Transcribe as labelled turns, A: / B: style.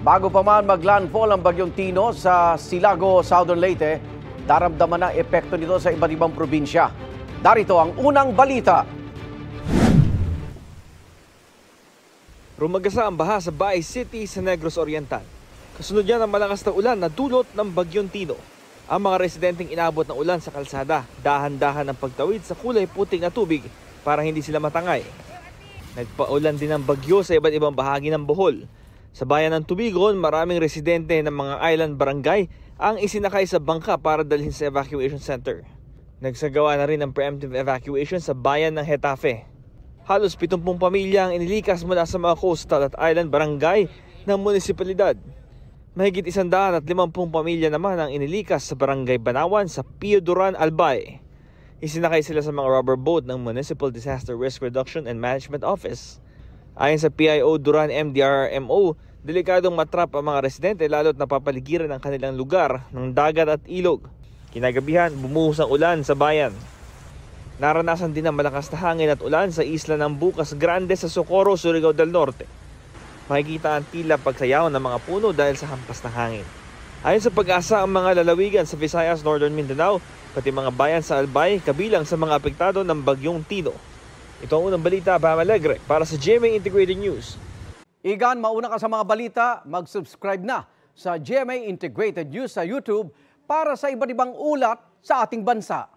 A: Bago pa man maglandfall ang bagyong Tino sa Silago, Southern Leyte, daramdaman ang epekto nito sa iba't ibang probinsya. Darito ang unang balita.
B: Rumagasa ang baha sa Baay City sa Negros Oriental. Kasunod yan ang malakas na ulan na dulot ng bagyong Tino. Ang mga residenteng inabot ng ulan sa kalsada, dahan-dahan ang pagtawid sa kulay puting na tubig para hindi sila matangay. Nagpaulan din ang bagyo sa iba't ibang bahagi ng Bohol. Sa bayan ng Tubigon, maraming residente ng mga island barangay ang isinakay sa bangka para dalhin sa evacuation center. Nagsagawa na rin ng preemptive evacuation sa bayan ng Hetafe. Halos 70 pamilya ang inilikas mula sa mga coastal at island barangay ng munisipalidad. Mahigit 150 pamilya naman ang inilikas sa barangay Banawan sa Pio Duran, Albay. Isinakay sila sa mga rubber boat ng Municipal Disaster Risk Reduction and Management Office. Ayon sa PIO Duran MDRMO, delikadong matrap ang mga residente lalo't napapaligiran ang kanilang lugar ng dagat at ilog. Kinagabihan, bumuhos ang ulan sa bayan. Naranasan din ang malakas na hangin at ulan sa isla ng Bukas Grande sa Socorro, Surigao del Norte. Makikita ang tila pagsayaw ng mga puno dahil sa hampas na hangin. Ayon sa Pag-asa, ang mga lalawigan sa Visayas, Northern Mindanao, pati mga bayan sa Albay, kabilang sa mga apektado ng bagyong Tino. Ito ang unang balita, Bam Alegre, para sa GMA Integrated News.
A: Igan, mauna ka sa mga balita, mag-subscribe na sa GMA Integrated News sa YouTube para sa iba't ibang ulat sa ating bansa.